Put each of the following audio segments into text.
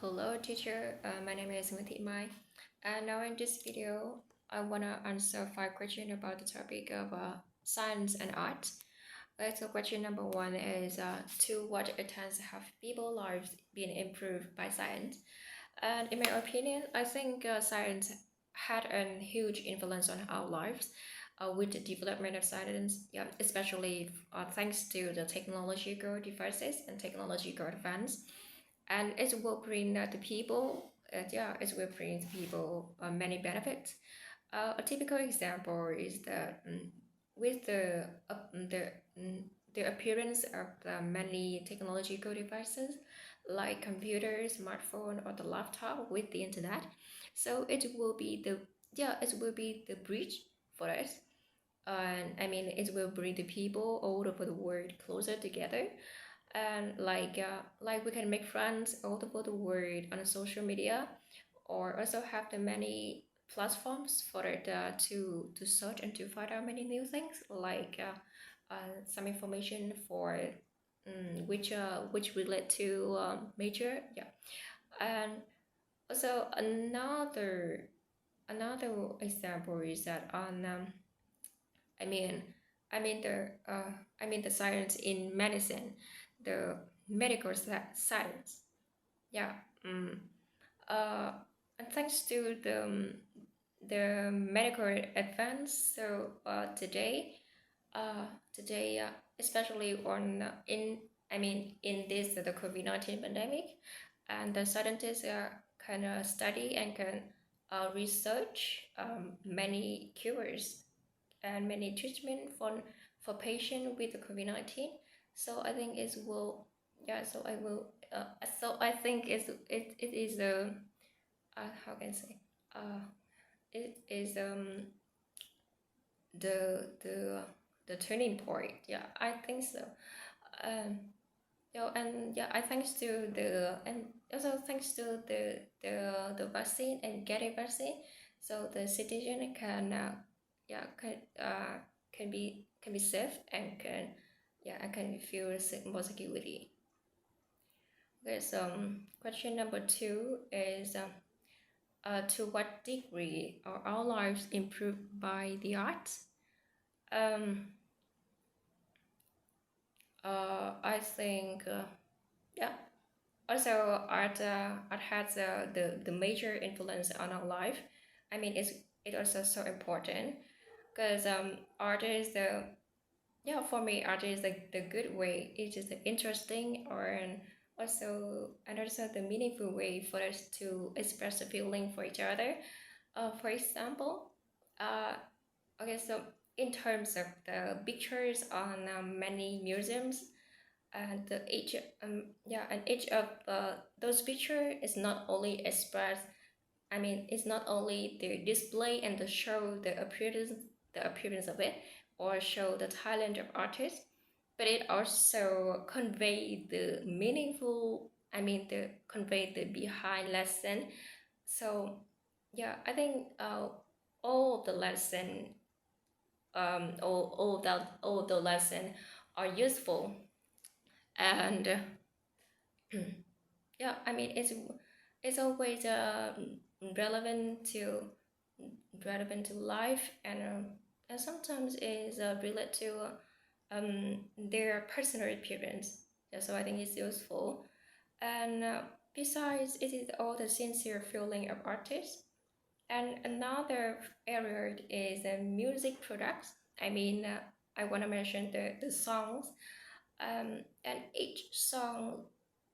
Hello teacher, my name is Nguyen Thi Mai, and now in this video I want to answer 5 questions about the topic of science and art. So question number 1 is to what extent have people's lives been improved by science? And in my opinion, I think science had a huge influence on our lives with the development of science, yeah, especially thanks to the technological devices and technological advance, and it will bring the people it will bring the people many benefits. A typical example is that with the appearance of the many technological devices like computers, smartphone, or the laptop with the internet, so it will be the bridge for us. And I mean, it will bring the people all over the world closer together, and like we can make friends all over the world on social media, or also have the many platforms for it to search and to find out many new things, like some information for which relate to major, yeah. And also another example is that on I mean, I mean the the science in medicine, the medical science. Yeah. Mm. Uh, and thanks to the medical advance, so today, especially on in this the COVID-19 pandemic, and the scientists can study and can research many cures and many treatment for patient with the COVID-19. So I think it will, yeah. So I will. So I think it is a how can I say it is the turning point. Yeah, I think so. Um, and yeah, I thanks to the and also thanks to the vaccine and getting vaccine, so the citizen can yeah can be safe and can, yeah, I can feel more security. Okay, so question number 2 is to what degree are our lives improved by the arts? Um, I think yeah. Also, art has the major influence on our life. I mean, it also so important because art is the, yeah, for me art is the good way. It is the interesting or also the meaningful way for us to express a feeling for each other. For example, uh, okay, so in terms of the pictures on many museums, and each of those pictures is not only express, I mean, it's not only the display and the show the appearance of it, or show the talent of artists, but it also convey the meaningful, I mean, the convey the behind lesson. So yeah, I think all the lesson all the lesson are useful, and yeah, I mean, it's always relevant to relevant to life, and sometimes is related to their personal appearance. Yeah, so I think it's useful. And besides, it is all the sincere feeling of artists. And another area is music products. I mean, I want to mention the songs, and each song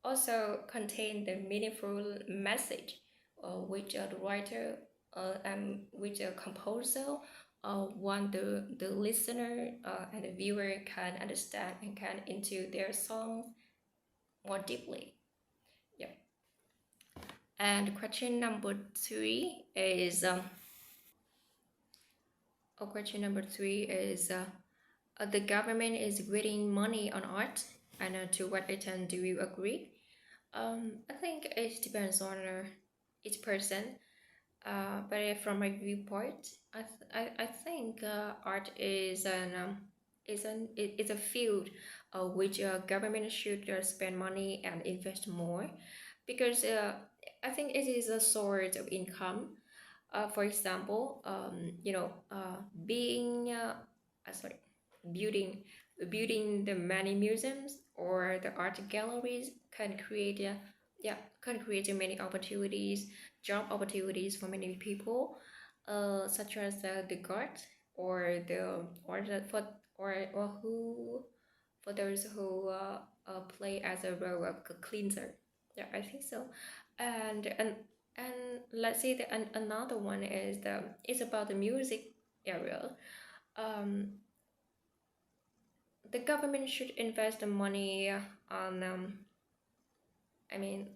also contain the meaningful message, which the writer and which a composer want the listener and the viewer can understand and can into their song more deeply. Yep. And question number 3 is the government is wasting money on art, and to what extent do you agree? I think it depends on each person. But from my viewpoint, I think art is a field which government should spend money and invest more, because I think it is a source of income. For example, being sorry, building building the many museums or the art galleries can create can create many opportunities, job opportunities for many people, such as the guard or the or who for those who play as a role of cleanser. Yeah, I think so. And let's say that another one is it's about the music area. Um, the government should invest the money on I mean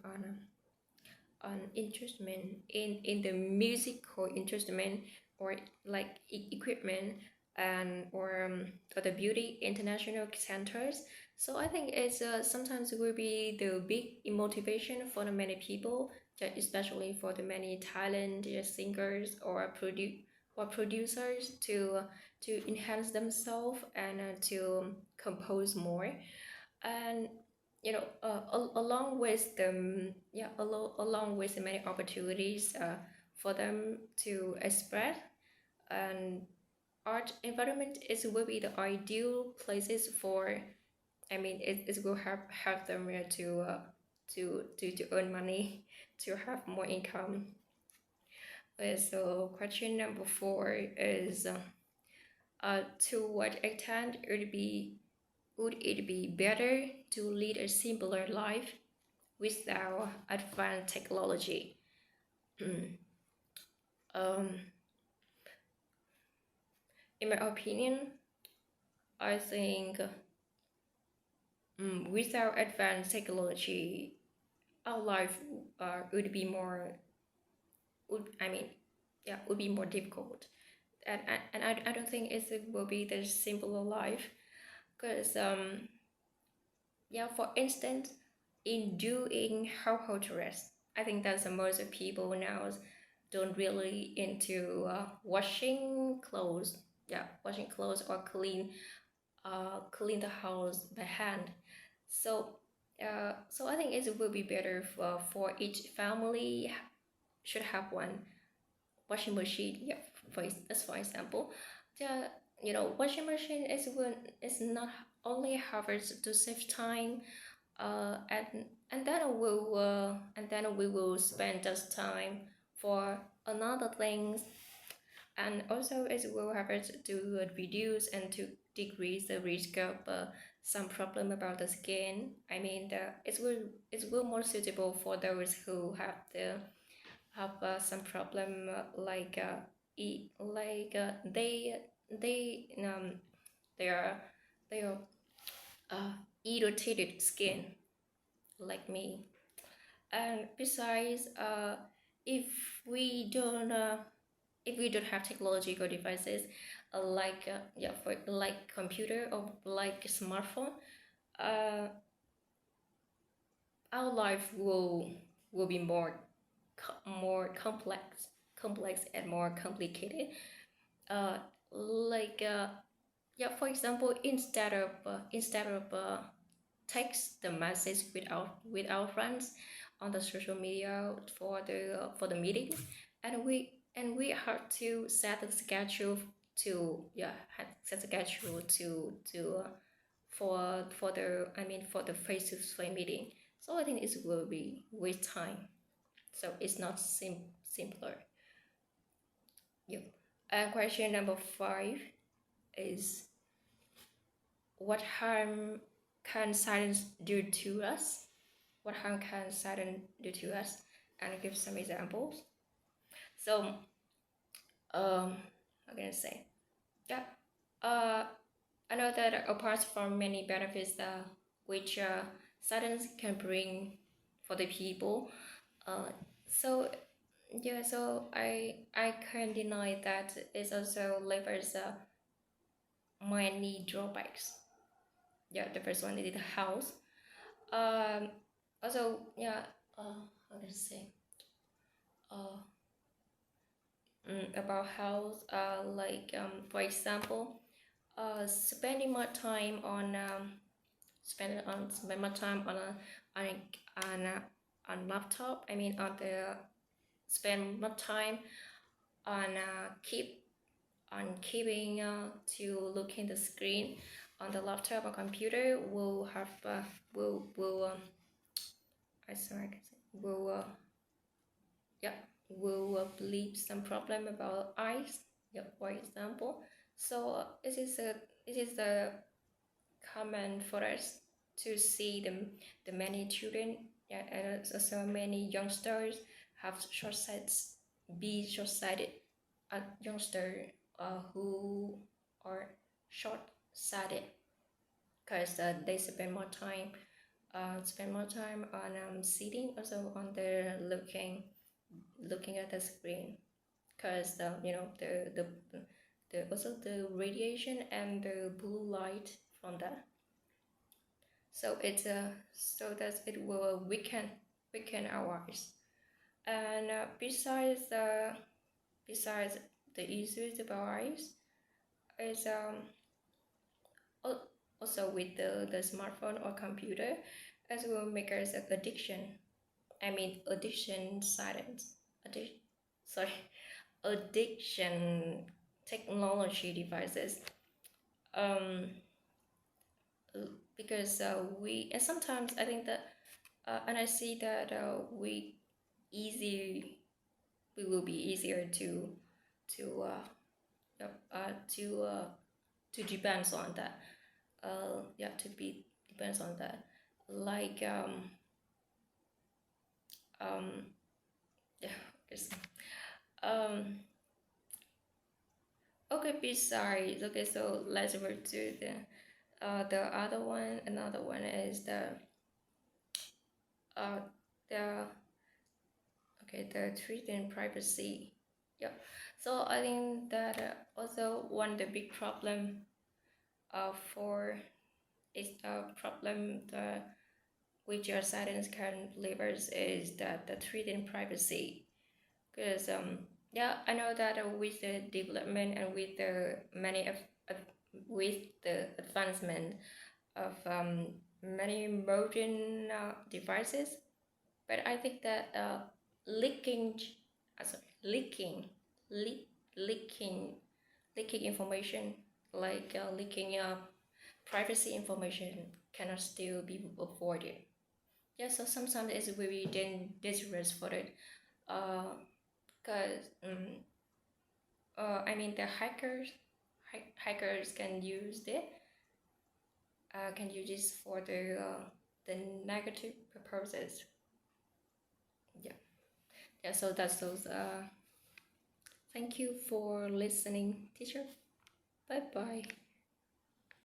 on instrument in the musical instrument or like equipment and or the beauty international centers. So I think it's sometimes it will be the big motivation for the many people, especially for the many talented singers or producers to enhance themselves and to compose more. And along with the along with the many opportunities for them to express, and art environment is will be the ideal places for, I mean it will help them to earn money, to have more income. So question number 4 is to what extent would it be better to lead a simpler life without advanced technology? um, in my opinion, I think without advanced technology, our life would be more would I mean yeah would be more difficult, and I don't think it will be the simpler life, because yeah, for instance, in doing household chores, I think that's the most people now don't really into washing clothes. Yeah, washing clothes or clean the house by hand. So so I think it will be better for each family should have one washing machine. Yeah, for example, the washing machine is not only helps to save time, and then we will spend just time for another things, and also it will help us to reduce and to decrease the risk of some problem about the skin. I mean, it will more suitable for those who have some problem they they are they are irritated skin like me. And besides, if we don't uh, if we don't have technological devices for like computer or like smartphone, uh, our life will be more complex and more complicated. Uh, like for example, instead of text the message with our friends on the social media for the meeting, and we have to set a schedule to set a schedule to for the for the face-to-face meeting. So I think it will be waste time. So it's not simpler. Yeah. And question number 5 is, what harm can silence do to us? What harm can silence do to us? And I give some examples. So, how can I say? Yeah. I know that apart from many benefits which silence can bring for the people, so so I can't deny that it also levers many drawbacks. Yeah, the first one is the house. Um, also, how to say? Uh, about house. For example, spending more time on spend more time on a on laptop. I mean, on the spend more time on keeping to looking the screen on the laptop or computer will have will I sorry I can say will yeah will lead some problem about eyes. Yeah, for example. So it is the common for us to see the many children, yeah, and also many youngsters have short sights, be short-sighted, youngster who are short-sighted because they spend more time on sitting, also on the looking at the screen, because the also the radiation and the blue light from that. So it's so that it will weaken our eyes. And besides the issues of our eyes, is also with the smartphone or computer, as will make us addiction. I mean addiction silence. Sorry, addiction technology devices. Um, because we and sometimes I think that and I see that easy we will be easier to to depend on that. Yeah, to be depends on that. Like um yeah, just, um okay. Besides, okay, so let's move to the other one. Another one is uh the the treating privacy. Yeah. So I think that also one of the big problem for is a problem which your silence can delivers is that the treating privacy. Because yeah, I know that with the development and with the with the advancement of many modern devices, but I think that leaking, sorry, leak, leaking, leaking information, like leaking privacy information, cannot still be avoided. Yeah, so sometimes it's very dangerous for it, because I mean the hackers can use this for the negative purposes. Yeah, yeah. So that's those. Thank you for listening, teacher. Bye bye.